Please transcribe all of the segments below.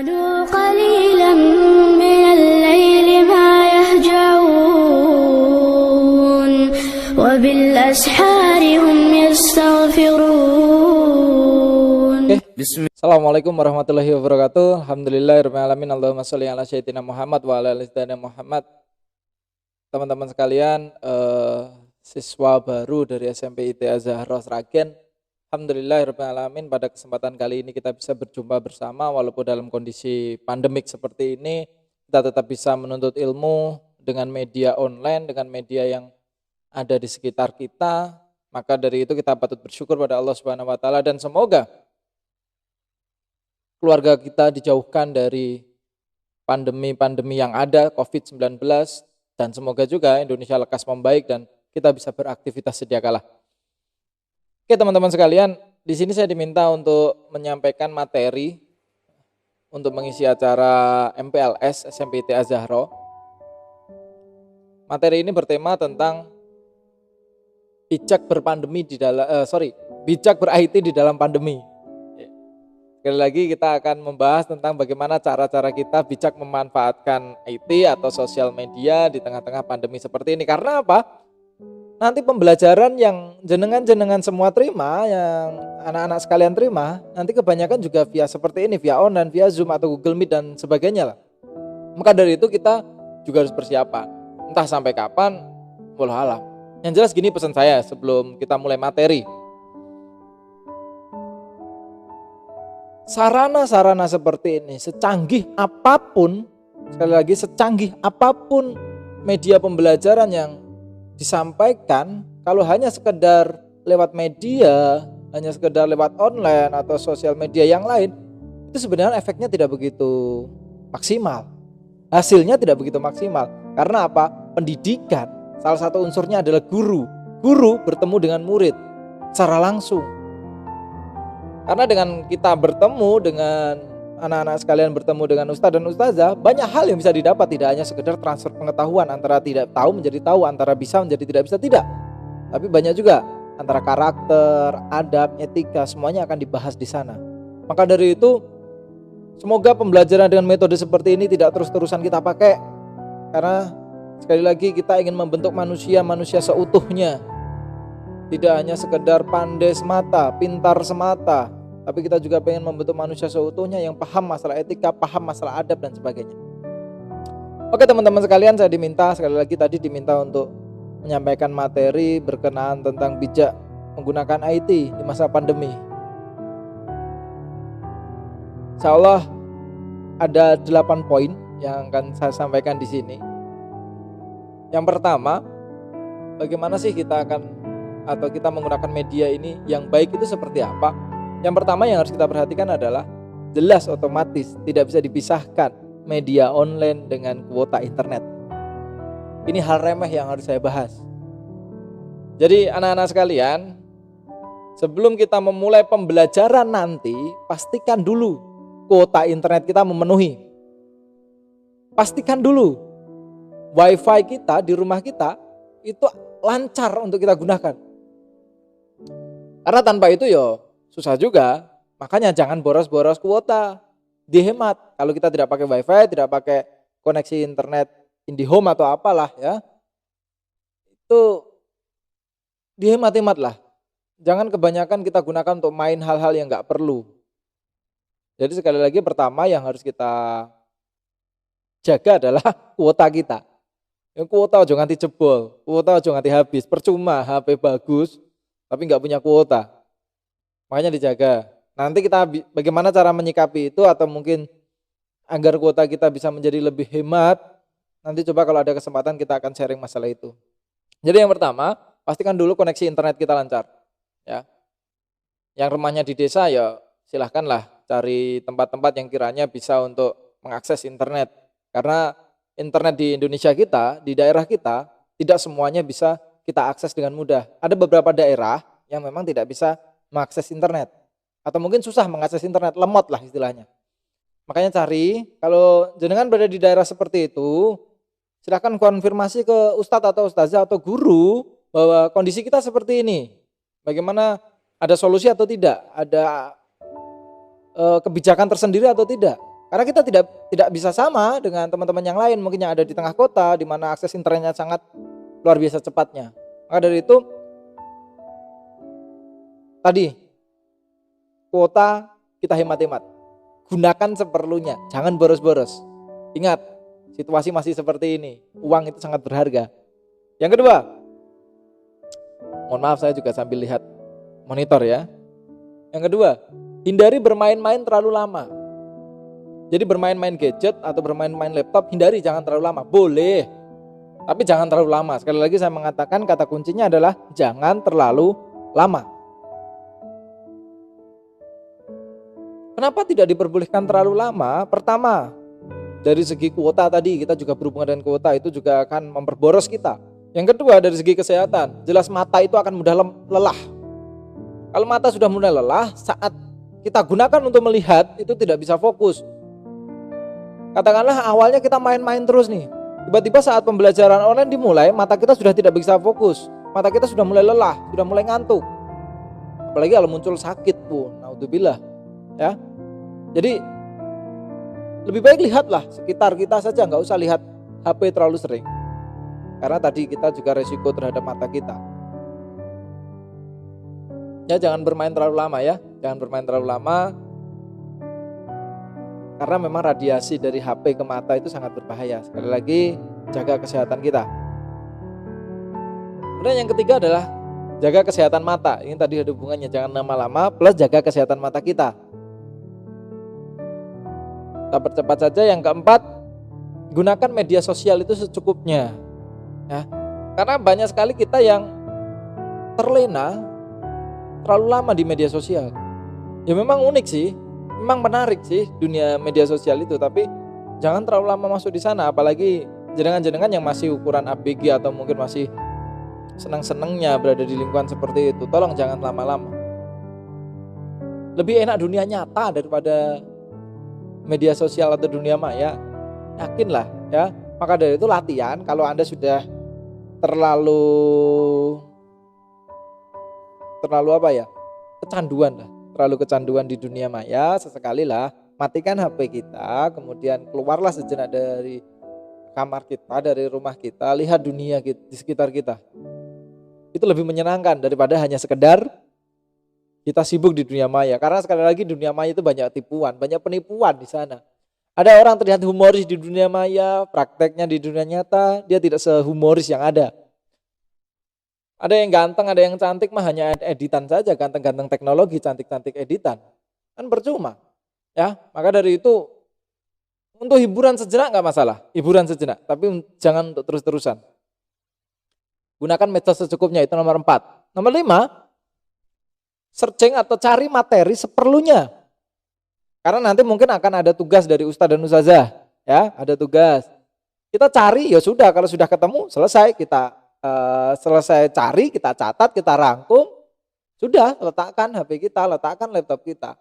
كانوا قليلا من الليل ما يهجعون وبالأسحار هم يستغفرون. Assalamualaikum warahmatullahi wabarakatuh. Alhamdulillahirrahmanirrahim. Allahumma sholli ala sayyidina Muhammad wa ala ali sayyidina Muhammad. Teman-teman sekalian, siswa baru dari SMP ITA Zahra Sragen, alhamdulillahirrahmanirrahim, pada kesempatan kali ini kita bisa berjumpa bersama walaupun dalam kondisi pandemik seperti ini. Kita tetap bisa menuntut ilmu dengan media online, dengan media yang ada di sekitar kita. Maka dari itu kita patut bersyukur pada Allah Subhanahu wa taala, dan semoga keluarga kita dijauhkan dari pandemi-pandemi yang ada, COVID-19, dan semoga juga Indonesia lekas membaik dan kita bisa beraktivitas sedia kala. Oke teman-teman sekalian, di sini saya diminta untuk menyampaikan materi untuk mengisi acara MPLS SMP ITA Zahra. Materi ini bertema tentang bijak ber-IT di dalam pandemi. Sekali lagi kita akan membahas tentang bagaimana cara-cara kita bijak memanfaatkan IT atau sosial media di tengah-tengah pandemi seperti ini. Karena apa? Nanti pembelajaran yang jenengan semua terima, yang anak-anak sekalian terima, nanti kebanyakan juga via seperti ini, via online, via Zoom atau Google Meet dan sebagainya lah. Maka dari itu kita juga harus persiapan. Entah sampai kapan, wallahu alam. Yang jelas gini pesan saya sebelum kita mulai materi. Sarana-sarana seperti ini, secanggih apapun, sekali lagi secanggih apapun media pembelajaran yang disampaikan, kalau hanya sekedar lewat media, hanya sekedar lewat online atau sosial media yang lain, itu sebenarnya efeknya tidak begitu maksimal. Hasilnya tidak begitu maksimal. Karena apa? Pendidikan, salah satu unsurnya adalah guru. Guru bertemu dengan murid secara langsung. Karena dengan kita bertemu dengan anak-anak sekalian, bertemu dengan ustadz dan ustazah, banyak hal yang bisa didapat, tidak hanya sekedar transfer pengetahuan antara tidak tahu menjadi tahu, antara bisa menjadi tidak bisa, tidak. Tapi banyak juga antara karakter, adab, etika, semuanya akan dibahas di sana. Maka dari itu, semoga pembelajaran dengan metode seperti ini tidak terus-terusan kita pakai. Karena sekali lagi kita ingin membentuk manusia seutuhnya. Tidak hanya sekedar pandai semata, pintar semata, tapi kita juga pengen membentuk manusia seutuhnya yang paham masalah etika, paham masalah adab dan sebagainya. Oke teman-teman sekalian, saya sekali lagi diminta untuk menyampaikan materi berkenaan tentang bijak menggunakan IT di masa pandemi. Insyaallah ada 8 poin yang akan saya sampaikan di sini. Yang pertama, bagaimana sih kita menggunakan media ini yang baik itu seperti apa? Yang pertama yang harus kita perhatikan adalah jelas otomatis tidak bisa dipisahkan media online dengan kuota internet. Ini hal remeh yang harus saya bahas. Jadi anak-anak sekalian, sebelum kita memulai pembelajaran nanti, pastikan dulu kuota internet kita memenuhi. Pastikan dulu wifi kita di rumah kita itu lancar untuk kita gunakan. Karena tanpa itu susah juga. Makanya jangan boros-boros kuota, dihemat. Kalau kita tidak pakai wifi, tidak pakai koneksi internet IndiHome atau apalah ya, itu dihemat-hemat lah. Jangan kebanyakan kita gunakan untuk main hal-hal yang gak perlu. Jadi sekali lagi pertama yang harus kita jaga adalah kuota kita. Yang kuota jangan nganti jebol, kuota jangan nganti habis. Percuma HP bagus tapi nggak punya kuota. Makanya dijaga. Nanti kita bagaimana cara menyikapi itu, atau mungkin agar kuota kita bisa menjadi lebih hemat. Nanti coba kalau ada kesempatan kita akan sharing masalah itu. Jadi yang pertama, pastikan dulu koneksi internet kita lancar. Ya. Yang rumahnya di desa silahkanlah cari tempat-tempat yang kiranya bisa untuk mengakses internet. Karena internet di Indonesia kita, di daerah kita, tidak semuanya bisa kita akses dengan mudah. Ada beberapa daerah yang memang tidak bisa mengakses internet. Atau mungkin susah mengakses internet, lemot lah istilahnya. Makanya cari, kalau jenengan berada di daerah seperti itu, silakan konfirmasi ke ustadz atau ustazah atau guru bahwa kondisi kita seperti ini. Bagaimana, ada solusi atau tidak? Ada kebijakan tersendiri atau tidak? Karena kita tidak bisa sama dengan teman-teman yang lain mungkin yang ada di tengah kota di mana akses internetnya sangat luar biasa cepatnya. Maka dari itu tadi kuota kita hemat-hemat. Gunakan seperlunya, jangan boros-boros. Ingat, situasi masih seperti ini. Uang itu sangat berharga. Yang kedua, mohon maaf saya juga sambil lihat monitor ya. Yang kedua, hindari bermain-main terlalu lama. Jadi bermain-main gadget atau bermain-main laptop hindari, jangan terlalu lama. Boleh, tapi jangan terlalu lama. Sekali lagi saya mengatakan kata kuncinya adalah jangan terlalu lama. Kenapa tidak diperbolehkan terlalu lama? Pertama, dari segi kuota tadi kita juga berhubungan dengan kuota itu juga akan memperboros kita. Yang kedua dari segi kesehatan, jelas mata itu akan mudah lelah. Kalau mata sudah mulai lelah, saat kita gunakan untuk melihat itu tidak bisa fokus. Katakanlah awalnya kita main-main terus nih. Tiba-tiba saat pembelajaran online dimulai, mata kita sudah tidak bisa fokus. Mata kita sudah mulai lelah, sudah mulai ngantuk. Apalagi kalau muncul sakit pun, naudzubillah. Ya. Jadi lebih baik lihatlah sekitar kita saja, nggak usah lihat HP terlalu sering. Karena tadi kita juga resiko terhadap mata kita. Ya jangan bermain terlalu lama ya, jangan bermain terlalu lama. Karena memang radiasi dari HP ke mata itu sangat berbahaya. Sekali lagi, jaga kesehatan kita. Kemudian yang ketiga adalah jaga kesehatan mata. Ini tadi ada hubungannya, jangan lama-lama plus jaga kesehatan mata kita. Kita percepat saja. Yang keempat, gunakan media sosial itu secukupnya. Ya. Karena banyak sekali kita yang terlena terlalu lama di media sosial. Ya memang unik sih. Memang menarik sih dunia media sosial itu, tapi jangan terlalu lama masuk di sana, apalagi jenengan-jenengan yang masih ukuran ABG atau mungkin masih senang-senangnya berada di lingkungan seperti itu. Tolong jangan lama-lama. Lebih enak dunia nyata daripada media sosial atau dunia maya. Yakinlah ya. Maka dari itu latihan, kalau Anda sudah terlalu apa ya? Kecanduan lah. Terlalu kecanduan di dunia maya, sesekali lah matikan HP kita, kemudian keluarlah sejenak dari kamar kita, dari rumah kita, lihat dunia di sekitar kita. Itu lebih menyenangkan daripada hanya sekedar kita sibuk di dunia maya. Karena sekali lagi dunia maya itu banyak tipuan, banyak penipuan di sana. Ada orang terlihat humoris di dunia maya, prakteknya di dunia nyata dia tidak sehumoris yang ada. Ada yang ganteng, ada yang cantik mah hanya editan saja, ganteng-ganteng teknologi, cantik-cantik editan. Kan percuma. Ya, maka dari itu untuk hiburan sejenak enggak masalah, hiburan sejenak, tapi jangan untuk terus-terusan. Gunakan medsos secukupnya, itu nomor 4. Nomor 5, searching atau cari materi seperlunya. Karena nanti mungkin akan ada tugas dari ustadz dan ustazah, ya, ada tugas. Kita cari ya sudah, kalau sudah ketemu selesai, kita selesai cari, kita catat, kita rangkum, sudah letakkan HP kita, letakkan laptop kita.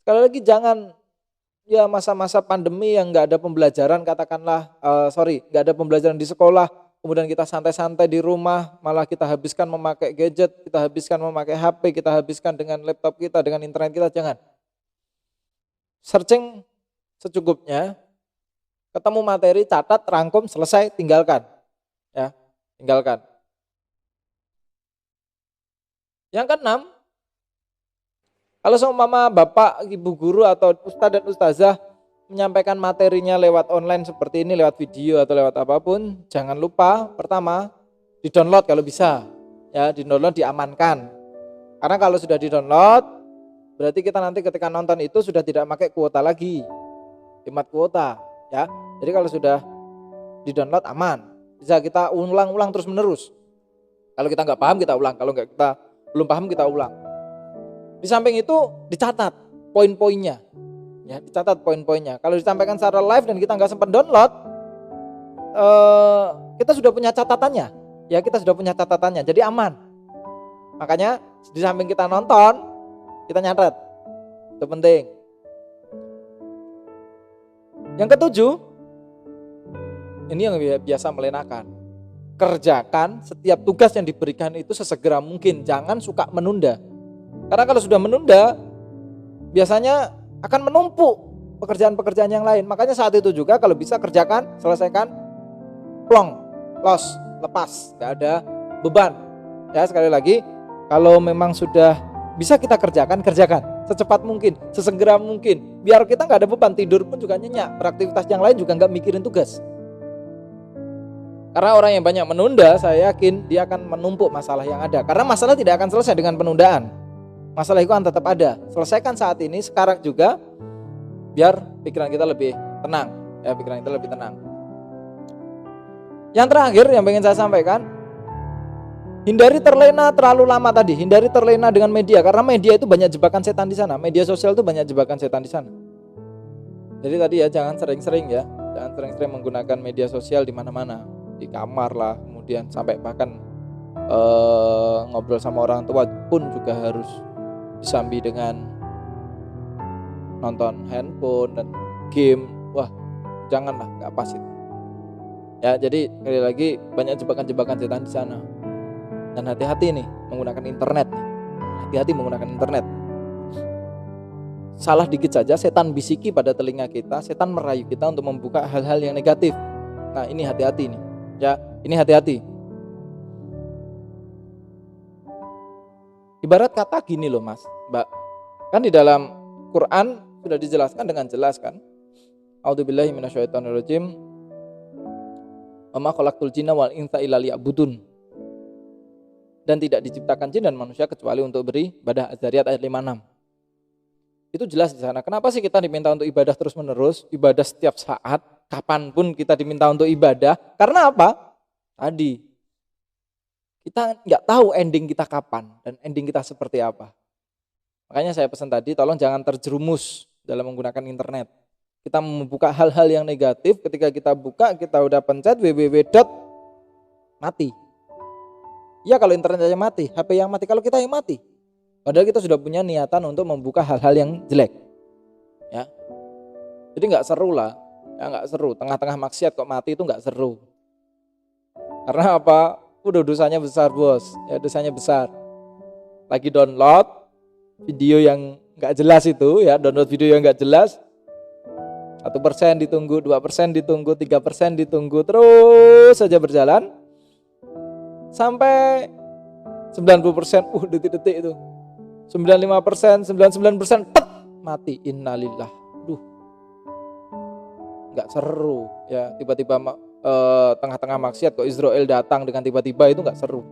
Sekali lagi jangan ya masa-masa pandemi yang nggak ada pembelajaran, katakanlah nggak ada pembelajaran di sekolah, kemudian kita santai-santai di rumah, malah kita habiskan memakai gadget, kita habiskan memakai HP, kita habiskan dengan laptop kita, dengan internet kita, jangan. Searching secukupnya, ketemu materi, catat, rangkum, selesai, tinggalkan. Ya. Tinggalkan. Yang keenam, kalau seumpama bapak, ibu guru atau ustadz dan ustazah menyampaikan materinya lewat online seperti ini, lewat video atau lewat apapun, jangan lupa pertama di-download kalau bisa, ya di-download, diamankan. Karena kalau sudah di-download, berarti kita nanti ketika nonton itu sudah tidak pakai kuota lagi, hemat kuota, ya. Jadi kalau sudah di-download aman. Bisa kita ulang-ulang terus menerus. Kalau kita nggak paham kita ulang, kalau nggak kita belum paham kita ulang. Di samping itu dicatat poin-poinnya, ya dicatat poin-poinnya. Kalau disampaikan secara live dan kita nggak sempat download, kita sudah punya catatannya, ya kita sudah punya catatannya, jadi aman. Makanya di samping kita nonton, kita nyatet, itu penting. Yang ketujuh, ini yang biasa melenakan. Kerjakan setiap tugas yang diberikan itu sesegera mungkin. Jangan suka menunda. Karena kalau sudah menunda, biasanya akan menumpuk. pekerjaan-pekerjaan yang lain. Makanya saat itu juga kalau bisa kerjakan, selesaikan, plong, los, lepas, nggak ada beban. Ya sekali lagi, kalau memang sudah bisa kita kerjakan secepat mungkin, sesegera mungkin. Biar kita nggak ada beban, tidur pun juga nyenyak, beraktivitas yang lain juga nggak mikirin tugas. Karena orang yang banyak menunda, saya yakin dia akan menumpuk masalah yang ada. Karena masalah tidak akan selesai dengan penundaan. Masalah itu akan tetap ada. Selesaikan saat ini, sekarang juga, biar pikiran kita lebih tenang. Ya, pikiran kita lebih tenang. Yang terakhir yang ingin saya sampaikan, hindari terlena terlalu lama tadi. Hindari terlena dengan media, karena media itu banyak jebakan setan di sana. Media sosial itu banyak jebakan setan di sana. Jadi tadi ya, jangan sering-sering ya, jangan sering-sering menggunakan media sosial di mana-mana, di kamar lah, kemudian sampai bahkan ngobrol sama orang tua pun juga harus disambi dengan nonton handphone dan game. Wah, janganlah, nggak pas itu. Ya, jadi sekali lagi banyak jebakan-jebakan setan di sana. Dan hati-hati nih menggunakan internet. Hati-hati menggunakan internet. Salah dikit saja setan bisiki pada telinga kita, setan merayu kita untuk membuka hal-hal yang negatif. Nah, ini hati-hati nih. Ya, ini hati-hati. Ibarat kata gini loh Mas, Mbak. Kan di dalam Quran sudah dijelaskan dengan jelas kan. A'udzubillahi minasyaitonirrajim. Wa ma khalaqtul jinna wal insa illa liya'budun. Dan tidak diciptakan jin dan manusia kecuali untuk beribadah. Az-Zariyat ayat 56. Itu jelas di sana. Kenapa sih kita diminta untuk ibadah terus-menerus, ibadah setiap saat, kapanpun kita diminta untuk ibadah? Karena apa? Tadi kita nggak tahu ending kita kapan dan ending kita seperti apa. Makanya saya pesan tadi, tolong jangan terjerumus dalam menggunakan internet. Kita membuka hal-hal yang negatif, ketika kita buka, kita udah pencet www. Mati. Ya kalau internet aja mati, HP yang mati, kalau kita yang mati. Padahal kita sudah punya niatan untuk membuka hal-hal yang jelek. Ya. Jadi nggak seru lah, ya nggak seru. Tengah-tengah maksiat kok mati itu nggak seru. Karena apa? Udah dosanya besar bos, ya dosanya besar. Lagi download video yang nggak jelas itu, ya download video yang nggak jelas. 1% ditunggu, 2% ditunggu, 3% ditunggu, terus saja berjalan sampai 90%, detik-detik itu. 95%, 99%, mati. Innalillah. Nggak seru ya, tiba-tiba tengah-tengah maksiat kok Israel datang dengan tiba-tiba, itu nggak seru.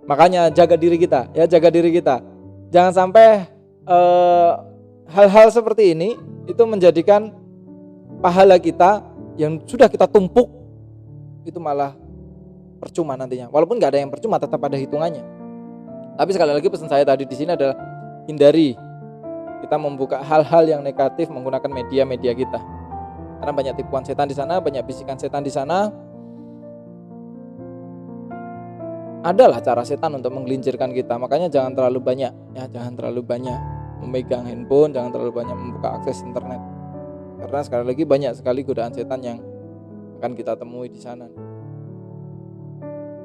Makanya jaga diri kita ya, jaga diri kita. Jangan sampai hal-hal seperti ini itu menjadikan pahala kita yang sudah kita tumpuk itu malah percuma nantinya. Walaupun nggak ada yang percuma, tetap ada hitungannya. Tapi sekali lagi pesan saya tadi di sini adalah hindari kita membuka hal-hal yang negatif menggunakan media-media kita. Karena banyak tipuan setan di sana, banyak bisikan setan di sana. Adalah cara setan untuk menggelincirkan kita. Makanya jangan terlalu banyak ya, jangan terlalu banyak memegang handphone, jangan terlalu banyak membuka akses internet. Karena sekali lagi banyak sekali godaan setan yang akan kita temui di sana.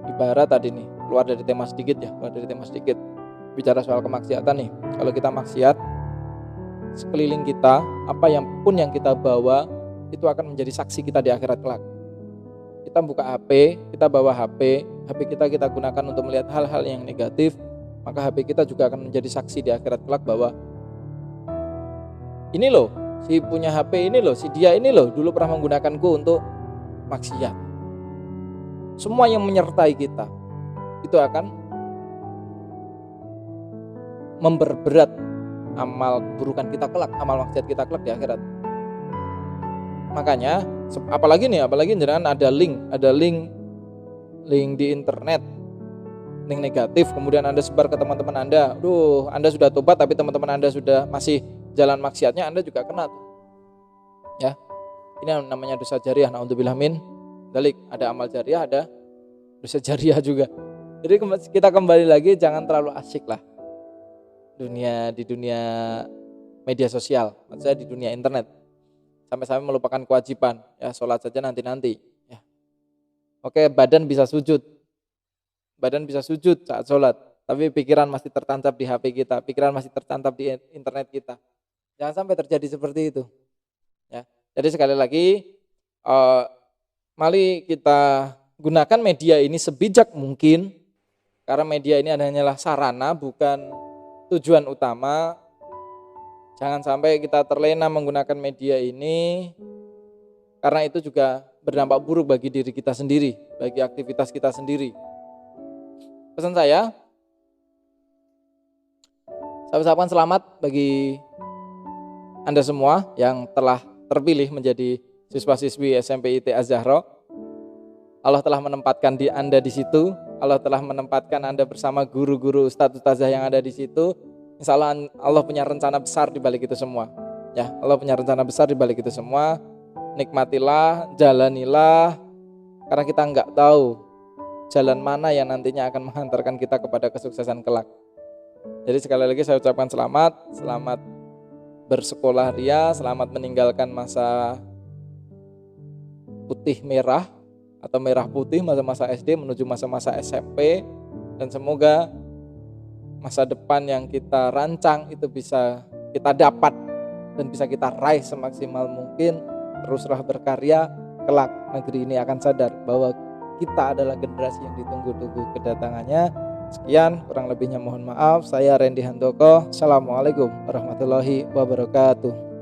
Ibarat tadi nih, keluar dari tema sedikit ya, bicara soal kemaksiatan nih. Kalau kita maksiat, sekeliling kita, apa yang pun yang kita bawa itu akan menjadi saksi kita di akhirat kelak. Kita buka HP, kita bawa HP kita gunakan untuk melihat hal-hal yang negatif, maka HP kita juga akan menjadi saksi di akhirat kelak bahwa ini loh, si punya HP ini loh, si dia ini loh dulu pernah menggunakanku untuk maksiat. Semua yang menyertai kita itu akan memperberat amal keburukan kita kelak, amal maksiat kita kelak di akhirat. Makanya apalagi jangan ada link di internet, link negatif, kemudian Anda sebar ke teman-teman Anda. Anda sudah tobat tapi teman-teman Anda sudah masih jalan maksiatnya, Anda juga kena tuh. Ya. Ini namanya dosa jariah, naudzubillah min dzalik. Ada amal jariah, ada dosa jariah juga. Jadi kita kembali lagi, jangan terlalu asyik lah di dunia media sosial, maksudnya di dunia internet. Sampai-sampai melupakan kewajiban, ya sholat saja nanti-nanti. Ya. Oke, badan bisa sujud saat sholat, tapi pikiran masih tertancap di HP kita, pikiran masih tertancap di internet kita. Jangan sampai terjadi seperti itu. ya. Jadi sekali lagi mari kita gunakan media ini sebijak mungkin, karena media ini hanyalah sarana bukan tujuan utama. Jangan sampai kita terlena menggunakan media ini, karena itu juga berdampak buruk bagi diri kita sendiri, bagi aktivitas kita sendiri. Pesan saya ucapkan selamat bagi Anda semua yang telah terpilih menjadi siswa-siswi SMP IT Az-Zahra. Allah telah menempatkan Anda di situ. Allah telah menempatkan Anda bersama guru-guru, ustadz-ustazah yang ada di situ. Insya Allah Allah punya rencana besar di balik itu semua. Ya, Allah punya rencana besar di balik itu semua. Nikmatilah, jalanilah, karena kita nggak tahu jalan mana yang nantinya akan menghantarkan kita kepada kesuksesan kelak. Jadi sekali lagi saya ucapkan selamat bersekolah ria, selamat meninggalkan masa putih merah atau merah putih, masa-masa SD menuju masa-masa SMP, dan semoga masa depan yang kita rancang itu bisa kita dapat dan bisa kita raih semaksimal mungkin. Teruslah berkarya, kelak negeri ini akan sadar bahwa kita adalah generasi yang ditunggu-tunggu kedatangannya. Sekian, kurang lebihnya mohon maaf. Saya Randy Handoko. Assalamualaikum warahmatullahi wabarakatuh.